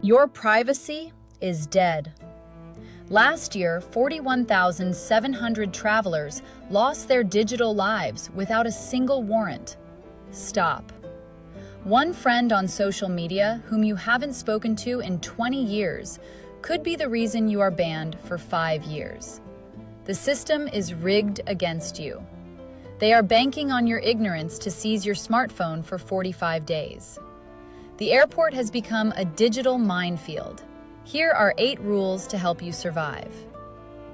Your privacy is dead. Last year, 41,700 travelers lost their digital lives without a single warrant. Stop. One friend on social media whom you haven't spoken to in 20 years could be the reason you are banned for 5 years. The system is rigged against you. They are banking on your ignorance to seize your smartphone for 45 days. The airport has become a digital minefield. Here are 8 rules to help you survive.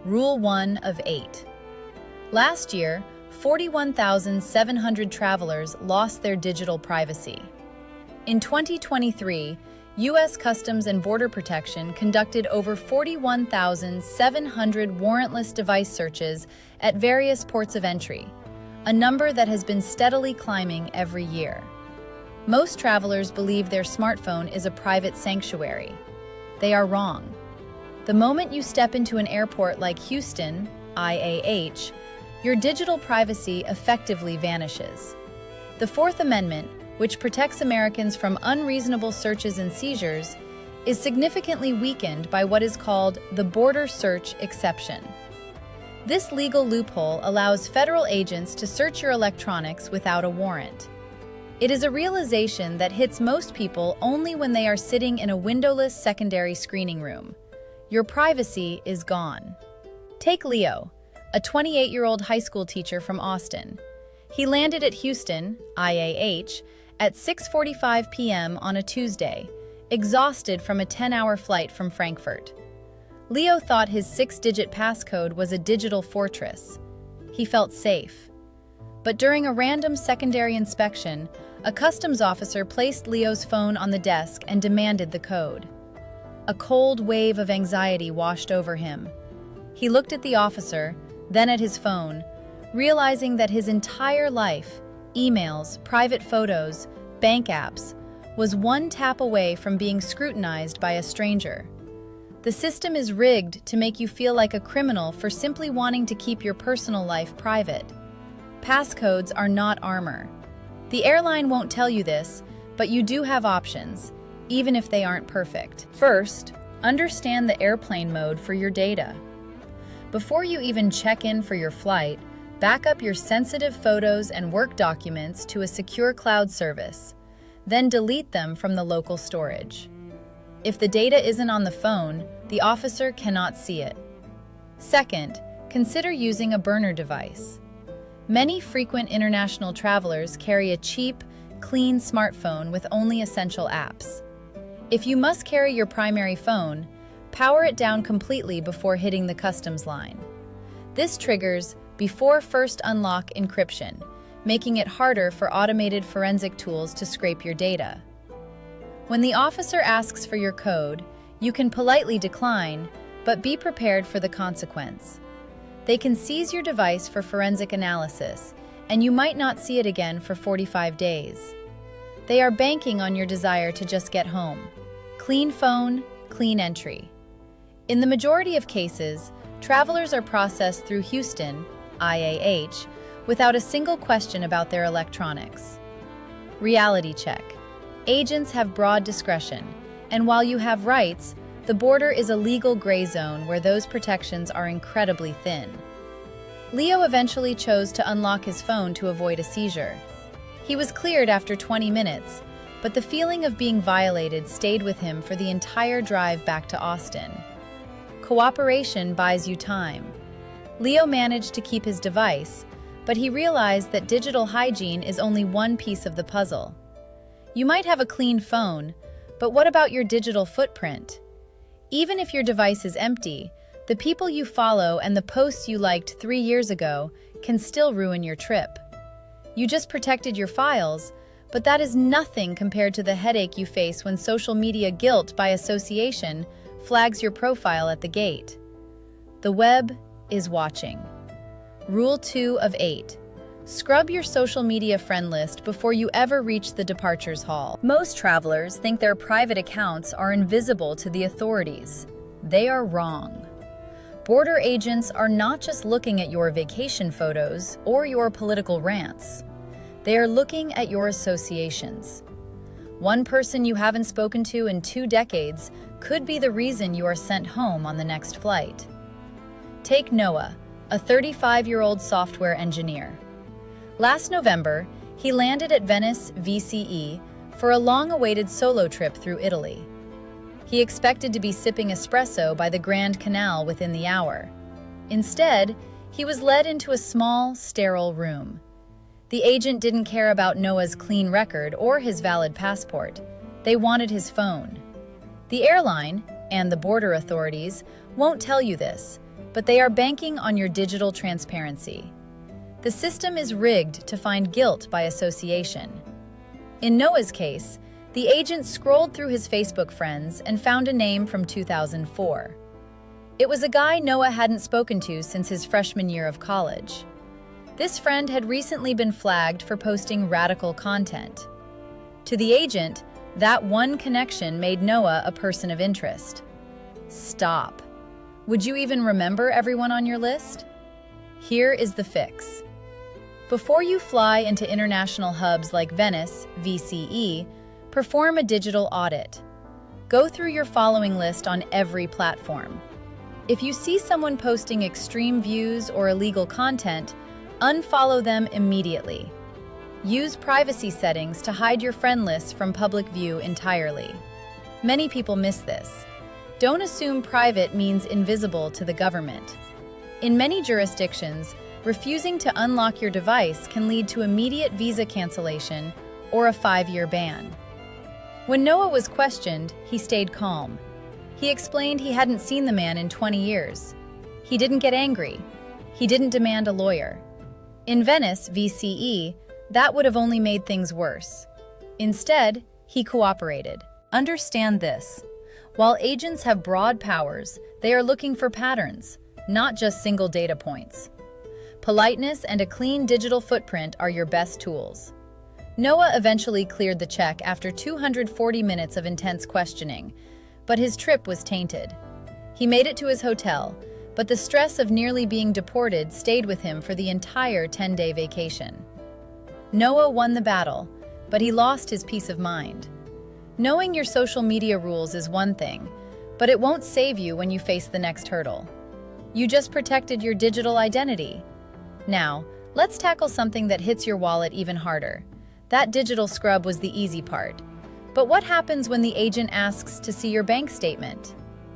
Rule 1 of 8. Last year, 41,700 travelers lost their digital privacy. In 2023, U.S. Customs and Border Protection conducted over 41,700 warrantless device searches at various ports of entry, a number that has been steadily climbing every year. Most travelers believe their smartphone is a private sanctuary. They are wrong. The moment you step into an airport like Houston, IAH, your digital privacy effectively vanishes. The Fourth Amendment, which protects Americans from unreasonable searches and seizures, is significantly weakened by what is called the border search exception. This legal loophole allows federal agents to search your electronics without a warrant. It is a realization that hits most people only when they are sitting in a windowless secondary screening room. Your privacy is gone. Take Leo, a 28-year-old high school teacher from Austin. He landed at Houston, IAH, at 6:45 p.m. on a Tuesday, exhausted from a 10-hour flight from Frankfurt. Leo thought his 6-digit passcode was a digital fortress. He felt safe. But during a random secondary inspection, a customs officer placed Leo's phone on the desk and demanded the code. A cold wave of anxiety washed over him. He looked at the officer, then at his phone, realizing that his entire life, emails, private photos, bank apps, was one tap away from being scrutinized by a stranger. The system is rigged to make you feel like a criminal for simply wanting to keep your personal life private. Passcodes are not armor. The airline won't tell you this, but you do have options, even if they aren't perfect. First, understand the airplane mode for your data. Before you even check in for your flight, back up your sensitive photos and work documents to a secure cloud service. Then delete them from the local storage. If the data isn't on the phone, the officer cannot see it. Second, consider using a burner device. Many frequent international travelers carry a cheap, clean smartphone with only essential apps. If you must carry your primary phone, power it down completely before hitting the customs line. This triggers before first unlock encryption, making it harder for automated forensic tools to scrape your data. When the officer asks for your code, you can politely decline, but be prepared for the consequence. They can seize your device for forensic analysis, and you might not see it again for 45 days. They are banking on your desire to just get home. Clean phone, clean entry. In the majority of cases, travelers are processed through Houston, IAH, without a single question about their electronics. Reality check. Agents have broad discretion, and while you have rights, the border is a legal gray zone where those protections are incredibly thin. Leo eventually chose to unlock his phone to avoid a seizure. He was cleared after 20 minutes, but the feeling of being violated stayed with him for the entire drive back to Austin. Cooperation buys you time. Leo managed to keep his device, but he realized that digital hygiene is only one piece of the puzzle. You might have a clean phone, but what about your digital footprint? Even if your device is empty, the people you follow and the posts you liked 3 years ago can still ruin your trip. You just protected your files, but that is nothing compared to the headache you face when social media guilt by association flags your profile at the gate. The web is watching. Rule 2 of 8. Scrub your social media friend list before you ever reach the departures hall. Most travelers think their private accounts are invisible to the authorities. They are wrong. Border agents are not just looking at your vacation photos or your political rants. They are looking at your associations. One person you haven't spoken to in 2 decades could be the reason you are sent home on the next flight. Take Noah, a 35-year-old software engineer. Last November, he landed at Venice, VCE, for a long-awaited solo trip through Italy. He expected to be sipping espresso by the Grand Canal within the hour. Instead, he was led into a small, sterile room. The agent didn't care about Noah's clean record or his valid passport. They wanted his phone. The airline, and the border authorities, won't tell you this, but they are banking on your digital transparency. The system is rigged to find guilt by association. In Noah's case, the agent scrolled through his Facebook friends and found a name from 2004. It was a guy Noah hadn't spoken to since his freshman year of college. This friend had recently been flagged for posting radical content. To the agent, that one connection made Noah a person of interest. Stop. Would you even remember everyone on your list? Here is the fix. Before you fly into international hubs like Venice, VCE, perform a digital audit. Go through your following list on every platform. If you see someone posting extreme views or illegal content, unfollow them immediately. Use privacy settings to hide your friend list from public view entirely. Many people miss this. Don't assume private means invisible to the government. In many jurisdictions, refusing to unlock your device can lead to immediate visa cancellation or a 5-year ban. When Noah was questioned, he stayed calm. He explained he hadn't seen the man in 20 years. He didn't get angry. He didn't demand a lawyer. In Venice, VCE, that would have only made things worse. Instead, he cooperated. Understand this. While agents have broad powers, they are looking for patterns, not just single data points. Politeness and a clean digital footprint are your best tools. Noah eventually cleared the check after 240 minutes of intense questioning, but his trip was tainted. He made it to his hotel, but the stress of nearly being deported stayed with him for the entire 10-day vacation. Noah won the battle, but he lost his peace of mind. Knowing your social media rules is one thing, but it won't save you when you face the next hurdle. You just protected your digital identity. Now, let's tackle something that hits your wallet even harder. That digital scrub was the easy part. But what happens when the agent asks to see your bank statement?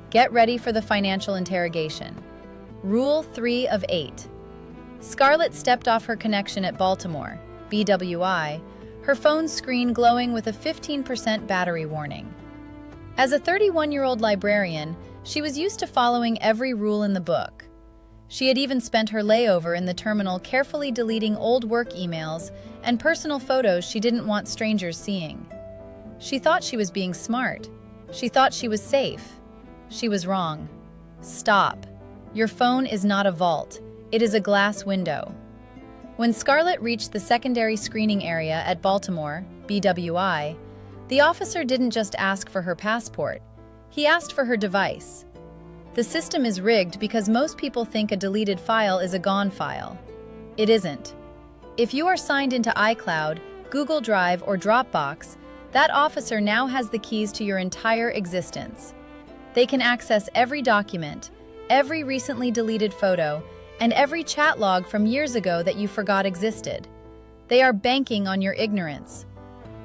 Get ready for the financial interrogation. Rule 3 of 8. Scarlett stepped off her connection at Baltimore, BWI, her phone's screen glowing with a 15% battery warning. As a 31-year-old librarian, she was used to following every rule in the book. She had even spent her layover in the terminal carefully deleting old work emails and personal photos she didn't want strangers seeing. She thought she was being smart. She thought she was safe. She was wrong. Stop. Your phone is not a vault. It is a glass window. When Scarlett reached the secondary screening area at Baltimore, BWI, the officer didn't just ask for her passport. He asked for her device. The system is rigged because most people think a deleted file is a gone file. It isn't. If you are signed into iCloud, Google Drive, or Dropbox, that officer now has the keys to your entire existence. They can access every document, every recently deleted photo, and every chat log from years ago that you forgot existed. They are banking on your ignorance.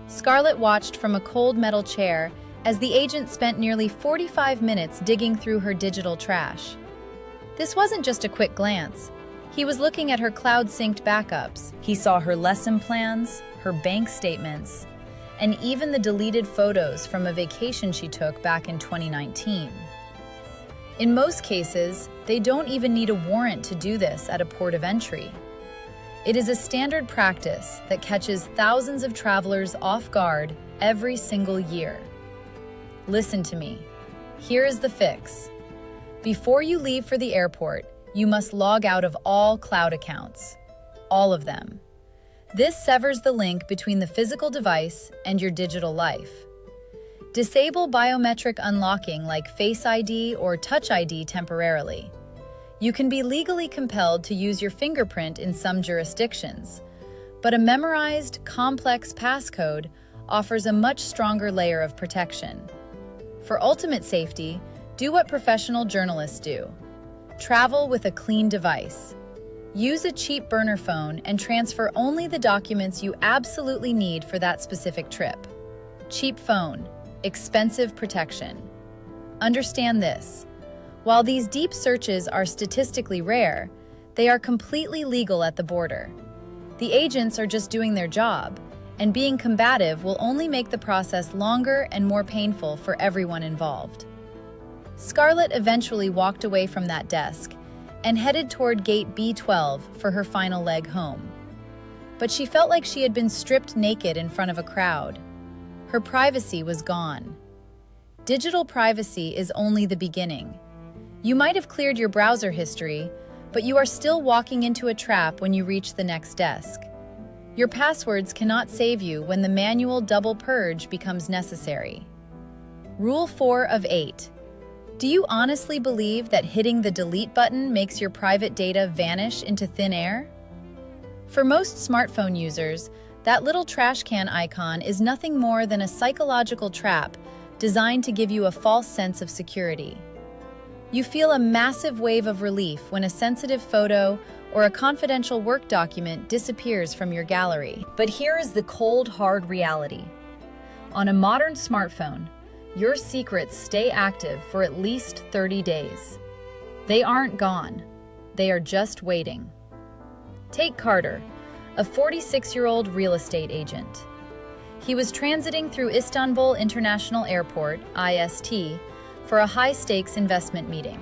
Scarlett watched from a cold metal chair as the agent spent nearly 45 minutes digging through her digital trash. This wasn't just a quick glance. He was looking at her cloud-synced backups. He saw her lesson plans, her bank statements, and even the deleted photos from a vacation she took back in 2019. In most cases, they don't even need a warrant to do this at a port of entry. It is a standard practice that catches thousands of travelers off guard every single year. Listen to me. Here is the fix. Before you leave for the airport, you must log out of all cloud accounts. All of them. This severs the link between the physical device and your digital life. Disable biometric unlocking like Face ID or Touch ID temporarily. You can be legally compelled to use your fingerprint in some jurisdictions, but a memorized, complex passcode offers a much stronger layer of protection. For ultimate safety, do what professional journalists do. Travel with a clean device. Use a cheap burner phone and transfer only the documents you absolutely need for that specific trip. Cheap phone, expensive protection. Understand this. While these deep searches are statistically rare, they are completely legal at the border. The agents are just doing their job, and being combative will only make the process longer and more painful for everyone involved. Scarlett eventually walked away from that desk and headed toward gate B12 for her final leg home. But she felt like she had been stripped naked in front of a crowd. Her privacy was gone. Digital privacy is only the beginning. You might have cleared your browser history, but you are still walking into a trap when you reach the next desk. Your passwords cannot save you when the manual double purge becomes necessary. Rule 4 of 8. Do you honestly believe that hitting the delete button makes your private data vanish into thin air? For most smartphone users, that little trash can icon is nothing more than a psychological trap designed to give you a false sense of security. You feel a massive wave of relief when a sensitive photo or a confidential work document disappears from your gallery. But here is the cold, hard reality. On a modern smartphone, your secrets stay active for at least 30 days. They aren't gone. They are just waiting. Take Carter, a 46-year-old real estate agent. He was transiting through Istanbul International Airport, IST, for a high-stakes investment meeting.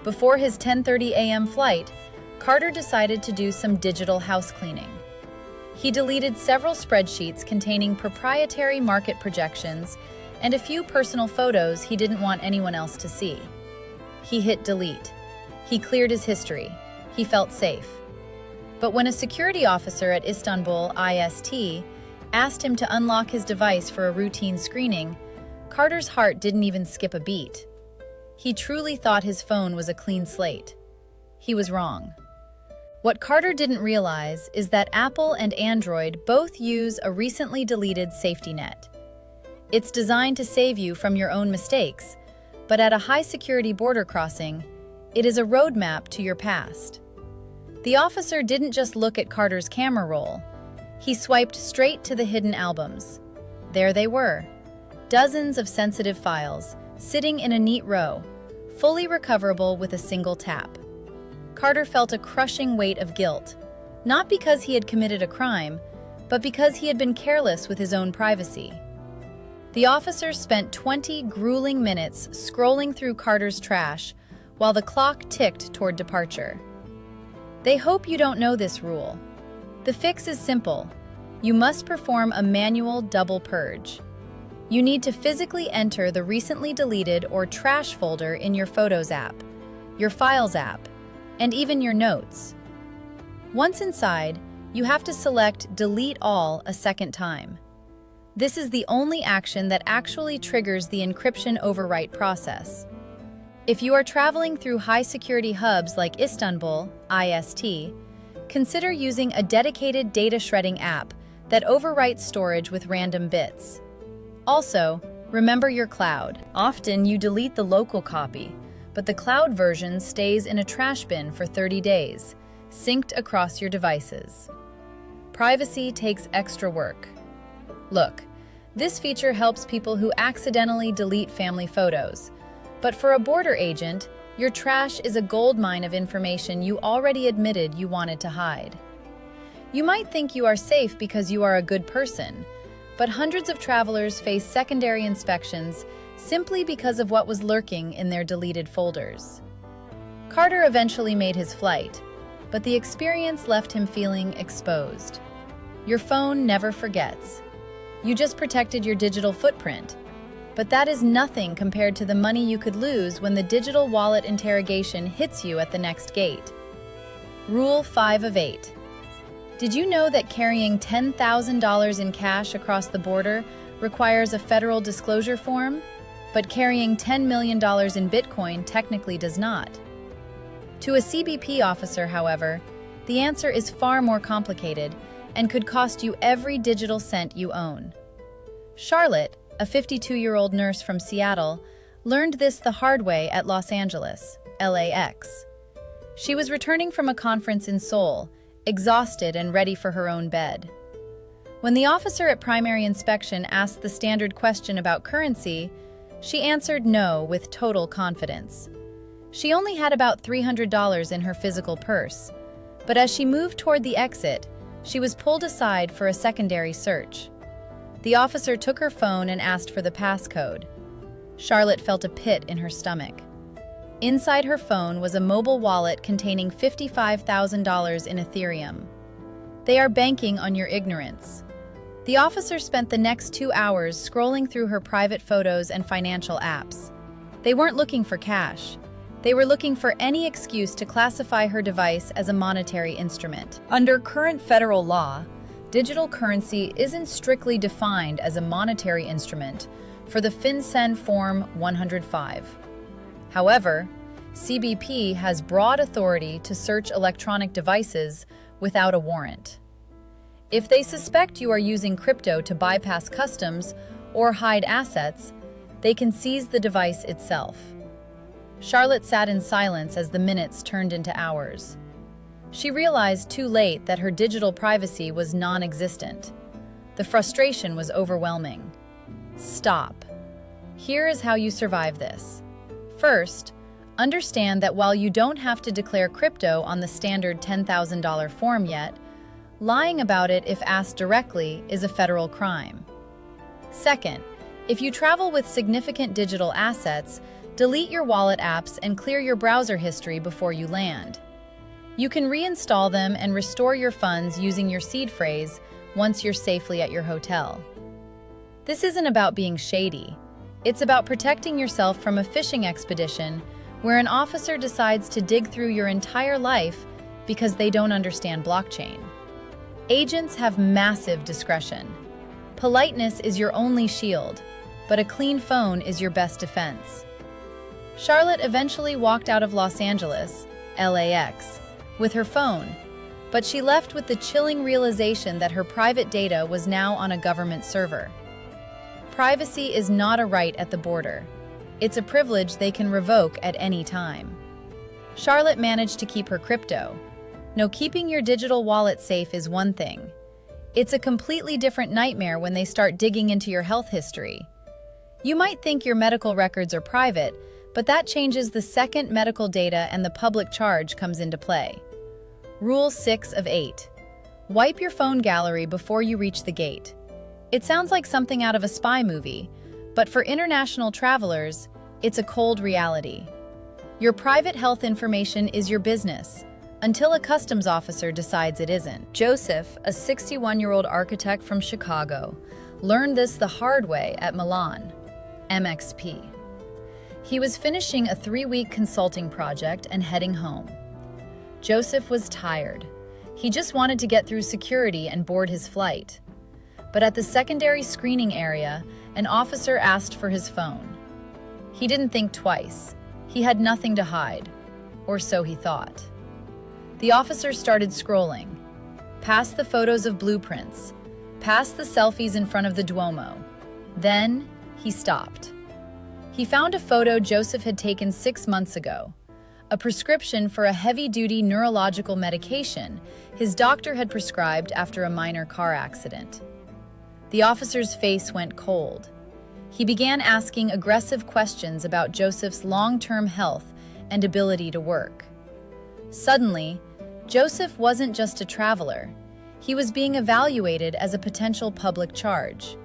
Before his 10:30 a.m. flight, Carter decided to do some digital house cleaning. He deleted several spreadsheets containing proprietary market projections and a few personal photos he didn't want anyone else to see. He hit delete. He cleared his history. He felt safe. But when a security officer at Istanbul IST asked him to unlock his device for a routine screening, Carter's heart didn't even skip a beat. He truly thought his phone was a clean slate. He was wrong. What Carter didn't realize is that Apple and Android both use a recently deleted safety net. It's designed to save you from your own mistakes, but at a high-security border crossing, it is a roadmap to your past. The officer didn't just look at Carter's camera roll. He swiped straight to the hidden albums. There they were, dozens of sensitive files, sitting in a neat row, fully recoverable with a single tap. Carter felt a crushing weight of guilt, not because he had committed a crime, but because he had been careless with his own privacy. The officers spent 20 grueling minutes scrolling through Carter's trash while the clock ticked toward departure. They hope you don't know this rule. The fix is simple. You must perform a manual double purge. You need to physically enter the recently deleted or trash folder in your Photos app, your Files app, and even your Notes. Once inside, you have to select Delete All a second time. This is the only action that actually triggers the encryption overwrite process. If you are traveling through high-security hubs like Istanbul, IST, consider using a dedicated data shredding app that overwrites storage with random bits. Also, remember your cloud. Often you delete the local copy, but the cloud version stays in a trash bin for 30 days, synced across your devices. Privacy takes extra work. Look, this feature helps people who accidentally delete family photos, but for a border agent, your trash is a goldmine of information you already admitted you wanted to hide. You might think you are safe because you are a good person, but hundreds of travelers face secondary inspections simply because of what was lurking in their deleted folders. Carter eventually made his flight, but the experience left him feeling exposed. Your phone never forgets. You just protected your digital footprint, but that is nothing compared to the money you could lose when the digital wallet interrogation hits you at the next gate. Rule 5 of 8. Did you know that carrying $10,000 in cash across the border requires a federal disclosure form, but carrying $10 million in Bitcoin technically does not? To a CBP officer, however, the answer is far more complicated and could cost you every digital cent you own. Charlotte, a 52-year-old nurse from Seattle, learned this the hard way at Los Angeles, LAX. She was returning from a conference in Seoul, exhausted and ready for her own bed. When the officer at primary inspection asked the standard question about currency, she answered no with total confidence. She only had about $300 in her physical purse, but as she moved toward the exit, she was pulled aside for a secondary search. The officer took her phone and asked for the passcode. Charlotte felt a pit in her stomach. Inside her phone was a mobile wallet containing $55,000 in Ethereum. They are banking on your ignorance. The officer spent the next 2 hours scrolling through her private photos and financial apps. They weren't looking for cash. They were looking for any excuse to classify her device as a monetary instrument. Under current federal law, digital currency isn't strictly defined as a monetary instrument for the FinCEN Form 105. However, CBP has broad authority to search electronic devices without a warrant. If they suspect you are using crypto to bypass customs or hide assets, they can seize the device itself. Charlotte sat in silence as the minutes turned into hours. She realized too late that her digital privacy was non-existent. The frustration was overwhelming. Stop. Here is how you survive this. First, understand that while you don't have to declare crypto on the standard $10,000 form yet, lying about it if asked directly is a federal crime. Second, if you travel with significant digital assets, delete your wallet apps and clear your browser history before you land. You can reinstall them and restore your funds using your seed phrase once you're safely at your hotel. This isn't about being shady. It's about protecting yourself from a fishing expedition where an officer decides to dig through your entire life because they don't understand blockchain. Agents have massive discretion. Politeness is your only shield, but a clean phone is your best defense. Charlotte eventually walked out of Los Angeles, LAX, with her phone, but she left with the chilling realization that her private data was now on a government server. Privacy is not a right at the border. It's a privilege they can revoke at any time. Charlotte managed to keep her crypto. No, keeping your digital wallet safe is one thing. It's a completely different nightmare when they start digging into your health history. You might think your medical records are private, but that changes the second medical data and the public charge comes into play. Rule 6 of 8. Wipe your phone gallery before you reach the gate. It sounds like something out of a spy movie, but for international travelers, it's a cold reality. Your private health information is your business, until a customs officer decides it isn't. Joseph, a 61-year-old architect from Chicago, learned this the hard way at Milan, MXP. He was finishing a 3-week consulting project and heading home. Joseph was tired. He just wanted to get through security and board his flight. But at the secondary screening area, an officer asked for his phone. He didn't think twice. He had nothing to hide, or so he thought. The officer started scrolling, past the photos of blueprints, past the selfies in front of the Duomo. Then he stopped. He found a photo Joseph had taken 6 months ago, a prescription for a heavy-duty neurological medication his doctor had prescribed after a minor car accident. The officer's face went cold. He began asking aggressive questions about Joseph's long-term health and ability to work. Suddenly, Joseph wasn't just a traveler. He was being evaluated as a potential public charge.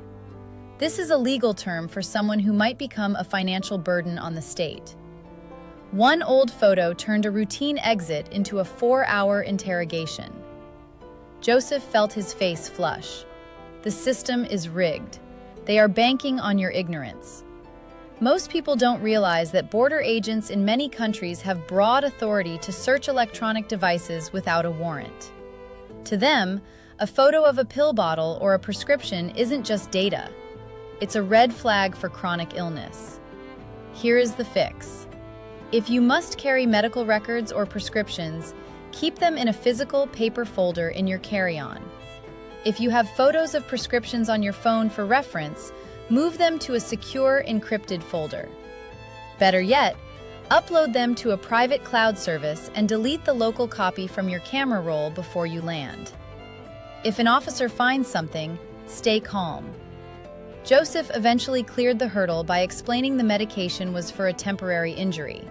This is a legal term for someone who might become a financial burden on the state. One old photo turned a routine exit into a 4-hour interrogation. Joseph felt his face flush. The system is rigged. They are banking on your ignorance. Most people don't realize that border agents in many countries have broad authority to search electronic devices without a warrant. To them, a photo of a pill bottle or a prescription isn't just data. It's a red flag for chronic illness. Here is the fix. If you must carry medical records or prescriptions, keep them in a physical paper folder in your carry-on. If you have photos of prescriptions on your phone for reference, Move them to a secure, encrypted folder. Better yet, upload them to a private cloud service and delete the local copy from your camera roll before you land. If an officer finds something, stay calm. Joseph eventually cleared the hurdle by explaining the medication was for a temporary injury,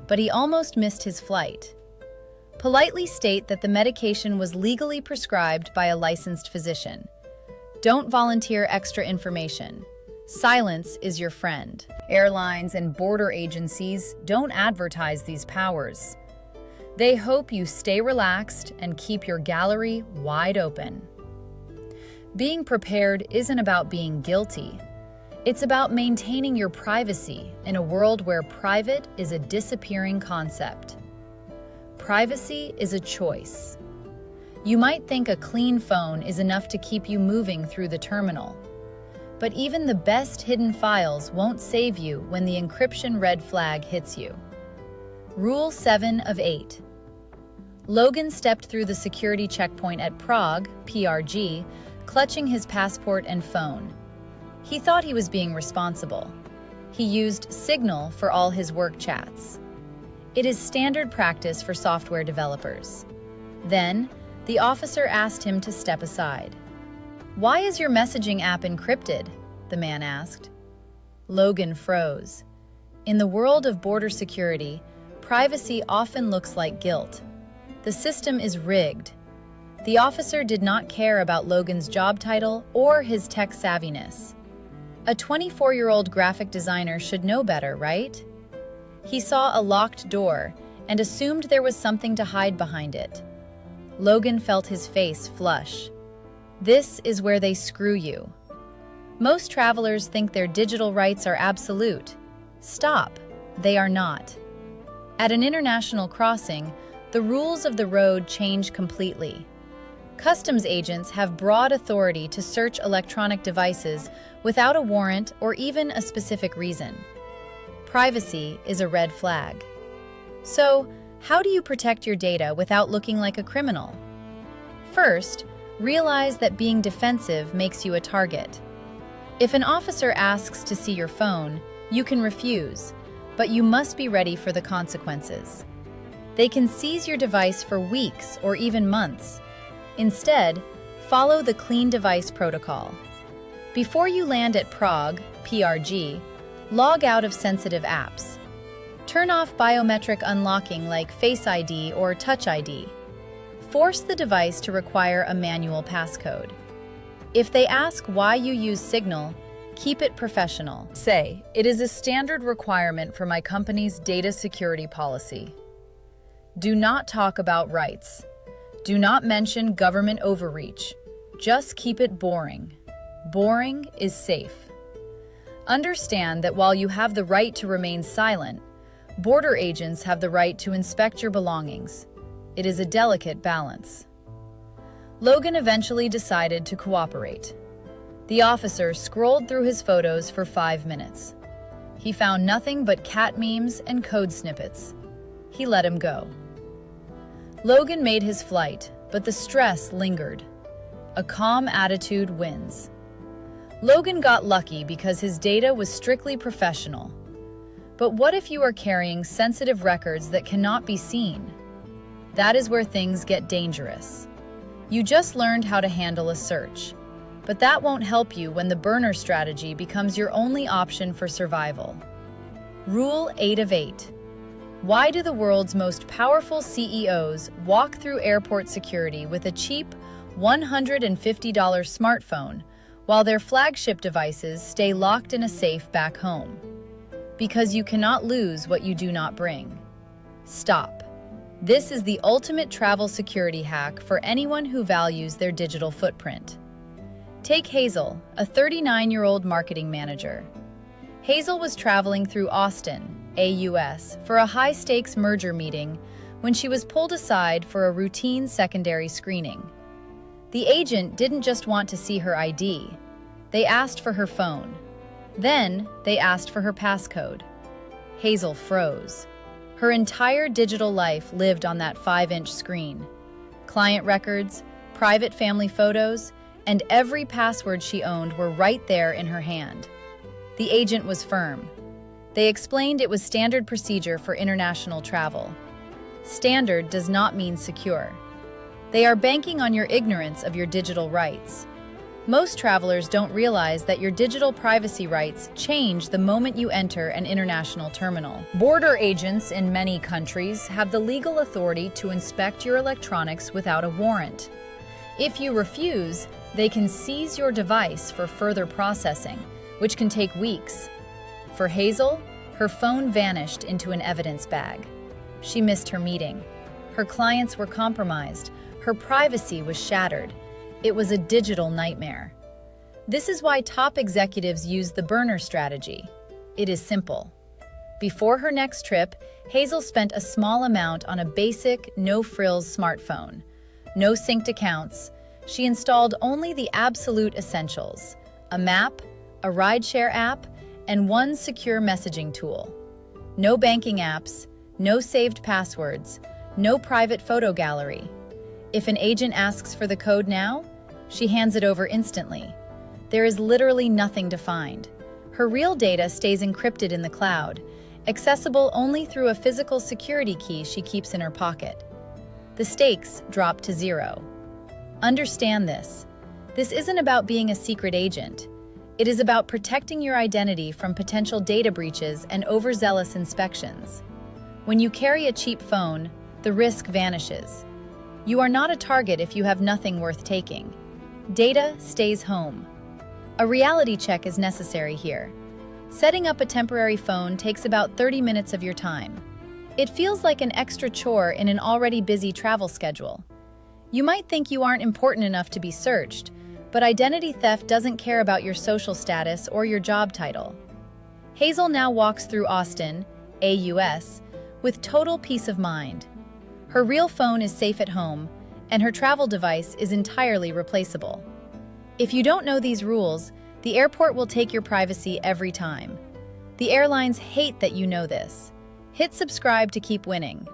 but he almost missed his flight. Politely state that the medication was legally prescribed by a licensed physician. Don't volunteer extra information. Silence is your friend. Airlines and border agencies don't advertise these powers. They hope you stay relaxed and keep your gallery wide open. Being prepared isn't about being guilty. It's about maintaining your privacy in a world where private is a disappearing concept. Privacy is a choice. You might think a clean phone is enough to keep you moving through the terminal. But even the best hidden files won't save you when the encryption red flag hits you. Rule 7 of 8. Logan stepped through the security checkpoint at Prague, PRG, clutching his passport and phone. He thought he was being responsible. He used Signal for all his work chats. It is standard practice for software developers. Then, the officer asked him to step aside. "Why is your messaging app encrypted?" the man asked. Logan froze. In the world of border security, privacy often looks like guilt. The system is rigged. The officer did not care about Logan's job title or his tech savviness. A 24-year-old graphic designer should know better, right? He saw a locked door and assumed there was something to hide behind it. Logan felt his face flush. This is where they screw you. Most travelers think their digital rights are absolute. Stop. They are not. At an international crossing, the rules of the road change completely. Customs agents have broad authority to search electronic devices without a warrant or even a specific reason. Privacy is a red flag. So, how do you protect your data without looking like a criminal? First, realize that being defensive makes you a target. If an officer asks to see your phone, you can refuse, but you must be ready for the consequences. They can seize your device for weeks or even months. Instead, follow the Clean Device Protocol. Before you land at Prague, PRG, log out of sensitive apps. Turn off biometric unlocking like Face ID or Touch ID. Force the device to require a manual passcode. If they ask why you use Signal, keep it professional. Say, "It is a standard requirement for my company's data security policy." Do not talk about rights. Do not mention government overreach. Just keep it boring. Boring is safe. Understand that while you have the right to remain silent, border agents have the right to inspect your belongings. It is a delicate balance. Logan eventually decided to cooperate. The officer scrolled through his photos for 5 minutes. He found nothing but cat memes and code snippets. He let him go. Logan made his flight, but the stress lingered. A calm attitude wins. Logan got lucky because his data was strictly professional. But what if you are carrying sensitive records that cannot be seen? That is where things get dangerous. You just learned how to handle a search, but that won't help you when the burner strategy becomes your only option for survival. Rule 8 of 8. Why do the world's most powerful CEOs walk through airport security with a cheap $150 smartphone while their flagship devices stay locked in a safe back home? Because you cannot lose what you do not bring. Stop. This is the ultimate travel security hack for anyone who values their digital footprint. Take Hazel, a 39-year-old marketing manager. Hazel was traveling through Austin, AUS, for a high-stakes merger meeting when she was pulled aside for a routine secondary screening. The agent didn't just want to see her ID. They asked for her phone. Then, they asked for her passcode. Hazel froze. Her entire digital life lived on that 5-inch screen. Client records, private family photos, and every password she owned were right there in her hand. The agent was firm. They explained it was standard procedure for international travel. Standard does not mean secure. They are banking on your ignorance of your digital rights. Most travelers don't realize that your digital privacy rights change the moment you enter an international terminal. Border agents in many countries have the legal authority to inspect your electronics without a warrant. If you refuse, they can seize your device for further processing, which can take weeks. For Hazel, her phone vanished into an evidence bag. She missed her meeting. Her clients were compromised. Her privacy was shattered. It was a digital nightmare. This is why top executives use the burner strategy. It is simple. Before her next trip, Hazel spent a small amount on a basic, no-frills smartphone. No synced accounts. She installed only the absolute essentials: a map, a rideshare app, and one secure messaging tool. No banking apps, no saved passwords, no private photo gallery. If an agent asks for the code now, she hands it over instantly. There is literally nothing to find. Her real data stays encrypted in the cloud, accessible only through a physical security key she keeps in her pocket. The stakes drop to zero. Understand this. This isn't about being a secret agent. It is about protecting your identity from potential data breaches and overzealous inspections. When you carry a cheap phone, the risk vanishes. You are not a target if you have nothing worth taking. Data stays home. A reality check is necessary here. Setting up a temporary phone takes about 30 minutes of your time. It feels like an extra chore in an already busy travel schedule. You might think you aren't important enough to be searched, but identity theft doesn't care about your social status or your job title. Hazel now walks through Austin, AUS, with total peace of mind. Her real phone is safe at home, and her travel device is entirely replaceable. If you don't know these rules, the airport will take your privacy every time. The airlines hate that you know this. Hit subscribe to keep winning.